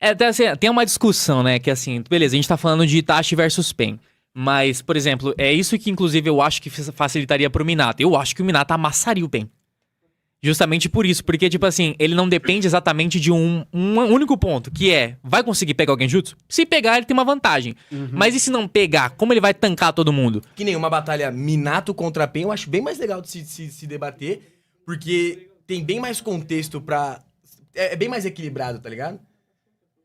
Até assim, tem uma discussão, né? Que assim, beleza, a gente tá falando de Itachi versus Pen. Mas, por exemplo, é isso que inclusive eu acho que facilitaria pro Minato. Eu acho que o Minato amassaria o Pen. Justamente por isso, porque, tipo assim, ele não depende exatamente de um único ponto, que é, vai conseguir pegar o Genjutsu? Se pegar, ele tem uma vantagem. Mas e se não pegar, como ele vai tancar todo mundo? Que nem uma batalha Minato contra Pen, eu acho bem mais legal de se debater, porque tem bem mais contexto pra... É bem mais equilibrado, tá ligado?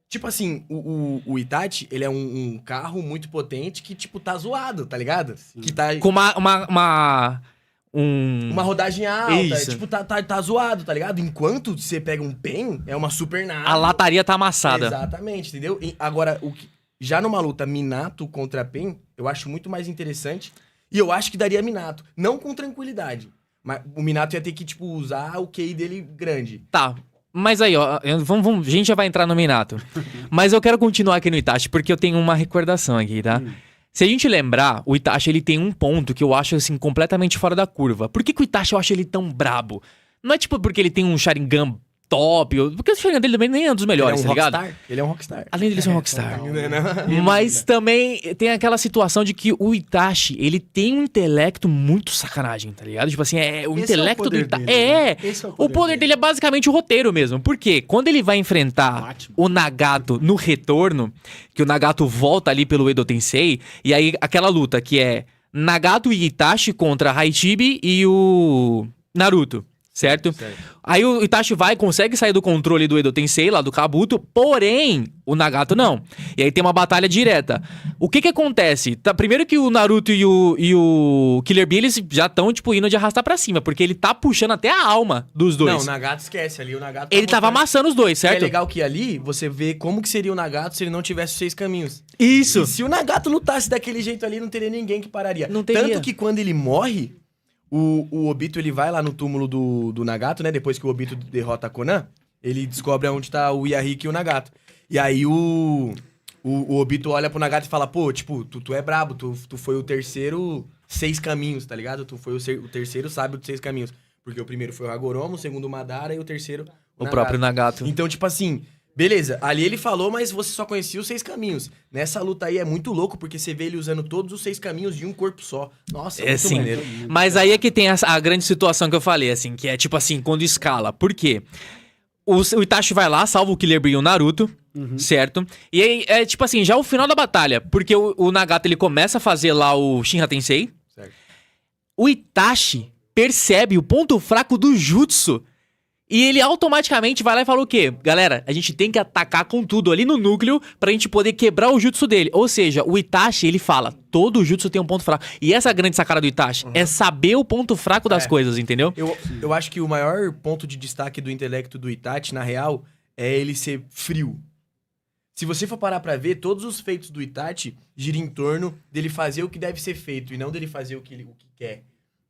Tipo assim, o Itachi, ele é um carro muito potente que, tipo, tá zoado, tá ligado? Sim. Que tá... Com uma rodagem alta, Isso. tipo, tá zoado, tá ligado? Enquanto você pega um Pen, é uma super nave. A lataria tá amassada. Exatamente, entendeu? Agora, já numa luta Minato contra Pen, eu acho muito mais interessante. E eu acho que daria Minato. Não com tranquilidade. Mas o Minato ia ter que, tipo, usar o QI dele grande. Tá. Mas aí, ó, a gente já vai entrar no Minato. Mas eu quero continuar aqui no Itachi, porque eu tenho uma recordação aqui, tá? Se a gente lembrar, o Itachi, ele tem um ponto que eu acho, assim, completamente fora da curva. Por que o Itachi eu acho ele tão brabo? Não é, tipo, porque ele tem um Sharingan top, porque o Sharingan dele também nem é um dos melhores, tá ligado? Ele é um rockstar. Além dele ser um rockstar. Não. Mas também tem aquela situação de que o Itachi, ele tem um intelecto muito sacanagem, tá ligado? Tipo assim, o Esse intelecto é o do poder Itachi. dele, né? Esse é O poder dele é basicamente o roteiro mesmo. Por quê? Quando ele vai enfrentar Batman. o Nagato no retorno, que o Nagato volta ali pelo Edo Tensei, e aí aquela luta que é Nagato e Itachi contra Haichibi e o Naruto. Certo? Aí o Itachi consegue sair do controle do Edo Tensei, lá do Kabuto, porém, o Nagato não. E aí tem uma batalha direta. O que acontece? Primeiro que o Naruto e o Killer Bee, eles já estão, tipo, indo de arrastar pra cima, porque ele tá puxando até a alma dos dois. Não, o Nagato esquece ali, o Nagato... Ele tava amassando os dois, E certo? é legal que ali, você vê como que seria o Nagato se ele não tivesse os 6 caminhos. Isso! E se o Nagato lutasse daquele jeito ali, não teria ninguém que pararia. Não teria. Tanto que quando ele morre, o Obito, ele vai lá no túmulo do Nagato, né? Depois que o Obito derrota a Konan, ele descobre onde tá o Yahiki e o Nagato. E aí o Obito olha pro Nagato e fala, pô, tipo, tu é brabo, tu foi o terceiro 6 caminhos, tá ligado? Tu foi o terceiro sábio dos 6 caminhos. Porque o primeiro foi o Hagoromo, o segundo o Madara e o terceiro O próprio Nagato. Então, tipo assim, beleza, ali ele falou, mas você só conhecia os 6 caminhos. Nessa luta aí é muito louco, porque você vê ele usando todos os 6 caminhos de um corpo só. Nossa, É muito sim. maneiro. Mas aí é que tem a grande situação que eu falei, assim, que é tipo assim, quando escala. Por quê? O Itachi vai lá, salva o Killer Bee e o Naruto, certo? E aí é tipo assim, já o final da batalha, porque o Nagato ele começa a fazer lá o Shinra Tensei. Certo. O Itachi percebe o ponto fraco do Jutsu. E ele automaticamente vai lá e fala o quê? Galera, a gente tem que atacar com tudo ali no núcleo pra gente poder quebrar o jutsu dele. Ou seja, o Itachi, ele fala, todo jutsu tem um ponto fraco. E essa é a grande sacada do Itachi, é saber o ponto fraco das coisas, entendeu? Eu acho que o maior ponto de destaque do intelecto do Itachi, na real, é ele ser frio. Se você for parar pra ver, todos os feitos do Itachi giram em torno dele fazer o que deve ser feito e não dele fazer o que quer.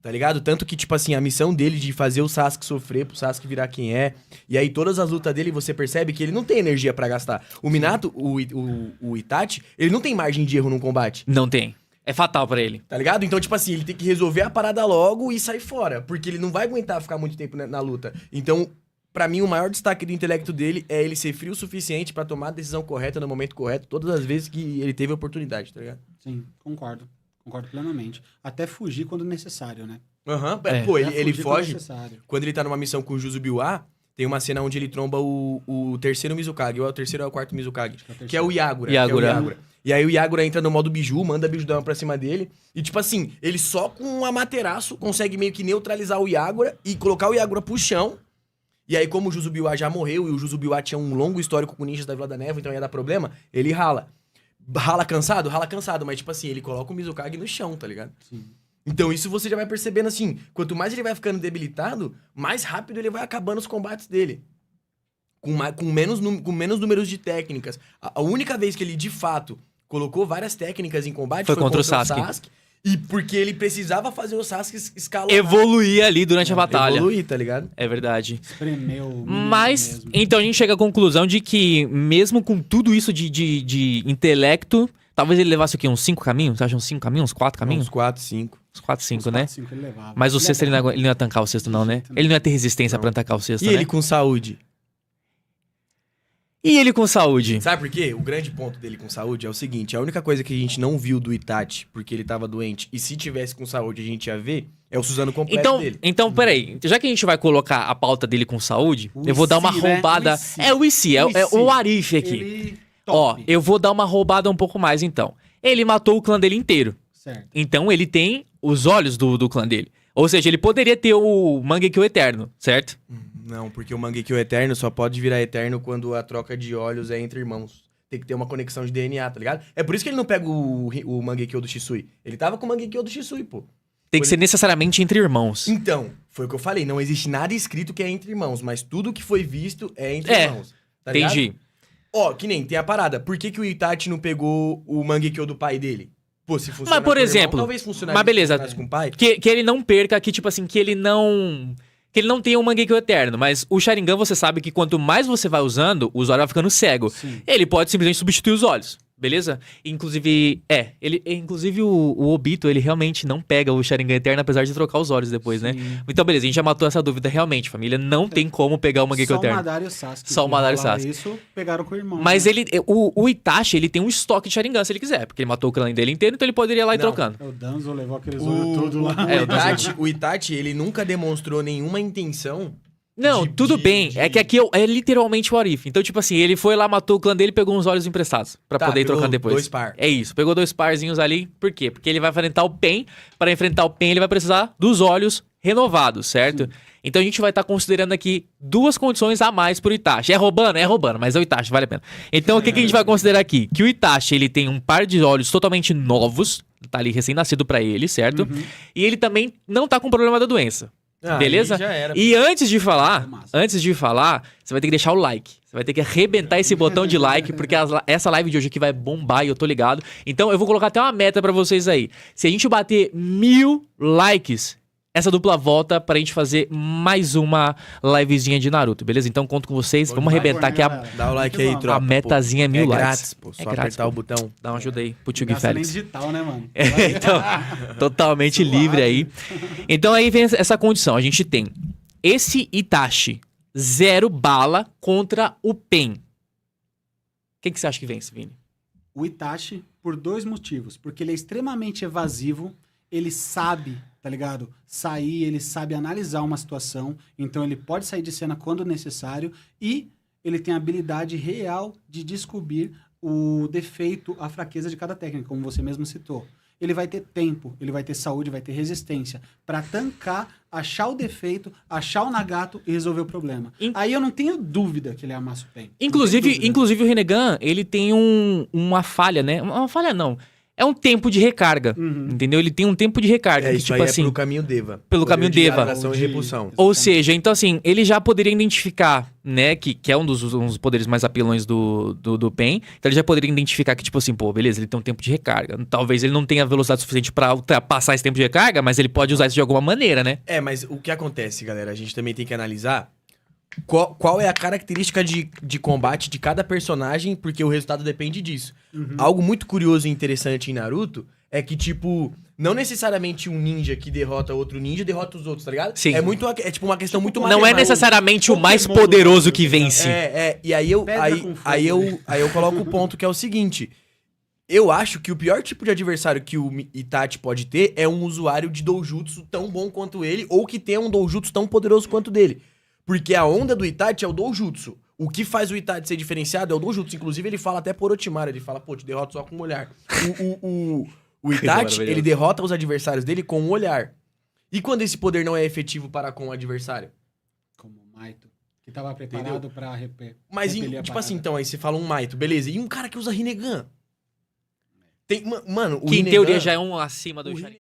Tá ligado? Tanto que, tipo assim, a missão dele de fazer o Sasuke sofrer pro Sasuke virar quem é. E aí todas as lutas dele, você percebe que ele não tem energia pra gastar. O Minato, o Itachi, ele não tem margem de erro num combate. Não tem. É fatal pra ele. Tá ligado? Então, tipo assim, ele tem que resolver a parada logo e sair fora. Porque ele não vai aguentar ficar muito tempo na luta. Então, pra mim, o maior destaque do intelecto dele é ele ser frio o suficiente pra tomar a decisão correta no momento correto, todas as vezes que ele teve a oportunidade, tá ligado? Sim, concordo. Concordo plenamente. Até fugir quando necessário, né? Aham. É. Pô, Até ele fugir quando foge. necessário. Quando ele tá numa missão com o Juzubiwa, tem uma cena onde ele tromba o terceiro Mizukage, ou é o terceiro ou é o quarto Mizukage, que é o Yagura. Yagura. Que é o Yagura. E aí o Yagura entra no modo Biju, manda a Bijudama pra cima dele. E tipo assim, ele só com um Amaterasu consegue meio que neutralizar o Yagura e colocar o Yagura pro chão. E aí como o Juzubiwa já morreu e o Juzubiwa tinha um longo histórico com ninjas da Vila da Neve, então ia dar problema, ele rala. Rala cansado? Rala cansado, mas tipo assim, ele coloca o Mizukage no chão, tá ligado? Sim. Então isso você já vai percebendo assim, quanto mais ele vai ficando debilitado, mais rápido ele vai acabando os combates dele. Com menos números de técnicas. A única vez que ele, de fato, colocou várias técnicas em combate Foi contra o Sasuke. E porque ele precisava fazer o Sasuke escalar. Evoluir ali durante a batalha. Evoluir, tá ligado? É verdade. Espremeu o Mas, mesmo. então a gente chega à conclusão de que, mesmo com tudo isso de intelecto, talvez ele levasse o quê? Uns 5 caminhos? Você acha uns 5 caminhos? Uns 4 caminhos? Uns 4, 5. Uns 4, 5, Uns né? 4, 5 ele levava. Mas o Ele sexto ele levava. não ia tancar o sexto, não, né? jeito, Ele não ia ter resistência Não. pra tancar o sexto, E né? ele com saúde? E ele com saúde? Sabe por quê? O grande ponto dele com saúde é o seguinte, a única coisa que a gente não viu do Itachi, porque ele tava doente, e se tivesse com saúde a gente ia ver, é o Suzano completo dele. Então, peraí. Já que a gente vai colocar a pauta dele com saúde, O eu vou dar uma IC, né? roubada. O IC. É o IC, é o Arif aqui. Ele... Ó, top. eu vou dar uma roubada um pouco mais então. Ele matou o clã dele inteiro. Certo. Então ele tem os olhos do clã dele. Ou seja, ele poderia ter o Mangekyo Eterno, certo? Não, porque o Mangekyo Eterno só pode virar eterno quando a troca de olhos é entre irmãos. Tem que ter uma conexão de DNA, tá ligado? É por isso que ele não pega o Mangekyo do Shisui. Ele tava com o Mangekyo do Shisui, pô. Tem que ser necessariamente entre irmãos. Então, foi o que eu falei. Não existe nada escrito que é entre irmãos, mas tudo que foi visto é entre É, irmãos. Tá ligado? Entendi. Ó, que nem tem a parada. Por que o Itachi não pegou o Mangekyo do pai dele? Pô, se funciona Mas, por com o irmão, exemplo, talvez funcionasse mas beleza. se funcionasse com o pai. Que ele não perca, que tipo assim, que ele não tenha um Mangekyo Eterno. Mas o Sharingan, você sabe que quanto mais você vai usando, o usuário vai ficando cego. Sim. Ele pode simplesmente substituir os olhos. Beleza? Inclusive, inclusive o Obito, ele realmente não pega o Sharingan Eterno, apesar de trocar os olhos depois, né? Sim. Então, beleza, a gente já matou essa dúvida realmente, família. Não tem como pegar o Mangekyo Só o Eterno. Madara e o Sasuke. Só o que Madara e o rolaram Sasuke. Isso, pegaram com o irmão. Mas né? o Itachi, ele tem um estoque de Sharingan, se ele quiser. Porque ele matou o clã dele inteiro, então ele poderia ir lá e Não. trocando. O Danzo levou aqueles olhos tudo lá. O Itachi, ele nunca demonstrou nenhuma intenção. Não, tudo bem. É que aqui é literalmente o Arif. Então, tipo assim, ele foi lá, matou o clã dele e pegou uns olhos emprestados. Pra Tá, poder ir pegou trocando depois. 2 par. É isso, pegou 2 parzinhos ali. Por quê? Porque ele vai enfrentar o Pen. Para enfrentar o Pen, ele vai precisar dos olhos renovados, certo? Então a gente vai estar considerando aqui 2 condições a mais pro Itachi. É roubando, mas é o Itachi, vale a pena. Então o que a gente vai considerar aqui? Que o Itachi, ele tem um par de olhos totalmente novos. Tá ali recém-nascido pra ele, certo? Uhum. E ele também não tá com problema da doença. Ah, Beleza? aí já era. E antes de falar, Massa. você vai ter que deixar o like. Você vai ter que arrebentar esse botão de like, porque essa live de hoje aqui vai bombar e eu tô ligado. Então eu vou colocar até uma meta pra vocês aí. Se a gente bater 1000 likes, essa dupla volta pra gente fazer mais uma livezinha de Naruto, beleza? Então conto com vocês. Vamos Vai, arrebentar aqui galera. Dá o like aí, Vamos. tropa. a metazinha pô. 1000 É likes. grátis, pô. Só É grátis, apertar pô. o botão. Dá uma ajuda aí pro Tio Gasta nem Félix. digital, né, mano? Então, totalmente Suave. livre aí. Então aí vem essa condição. A gente tem esse Itachi, 0 bala contra o Pen. O que você acha que vence, Vini? O Itachi, por 2 motivos. Porque ele é extremamente evasivo, ele sabe, tá ligado? Sair, ele sabe analisar uma situação, então ele pode sair de cena quando necessário e ele tem a habilidade real de descobrir o defeito, a fraqueza de cada técnica, como você mesmo citou. Ele vai ter tempo, ele vai ter saúde, vai ter resistência pra tancar, achar o defeito, achar o Nagato e resolver o problema. Aí eu não tenho dúvida que ele amassa o Pen. Inclusive o Rinnegan, ele tem uma falha, né? Uma falha não. É um tempo de recarga, entendeu? Ele tem um tempo de recarga. É, que, isso tipo aí assim, é pelo caminho Deva. pelo Poder caminho de Deva. atração e repulsão. Ou seja, então assim, ele já poderia identificar, né, que é um dos poderes mais apelões do Pen. Então ele já poderia identificar que, tipo assim, pô, beleza, ele tem um tempo de recarga. Talvez ele não tenha velocidade suficiente pra ultrapassar esse tempo de recarga, mas ele pode usar isso de alguma maneira, né? É, mas o que acontece, galera? A gente também tem que analisar qual é a característica de combate de cada personagem, porque o resultado depende disso. Algo muito curioso e interessante em Naruto é que, tipo, não necessariamente um ninja que derrota outro ninja derrota os outros, tá ligado? Sim. É tipo uma questão muito Não é matemática. necessariamente o mais Pokémon poderoso do que vence. E aí eu, Pedra aí, com fogo, aí, eu, né? aí eu coloco o ponto que é o seguinte. Eu acho que o pior tipo de adversário que o Itachi pode ter é um usuário de doujutsu tão bom quanto ele, ou que tenha um doujutsu tão poderoso quanto dele. Porque a onda do Itachi é o doujutsu. O que faz o Itachi ser diferenciado é o doujutsu. Inclusive, ele fala até por Orochimaru. Ele fala, pô, te derroto só com um olhar. O Itachi, maravilhoso. ele derrota os adversários dele com um olhar. E quando esse poder não é efetivo para com o adversário? Como o Maito, que tava preparado pra Mas, repelir a tipo parada. assim, então, aí você fala um Maito, beleza. E um cara que usa Rinnegan? Tem, mano, o Que em Rinnegan- teoria já é um acima do o Sharingan.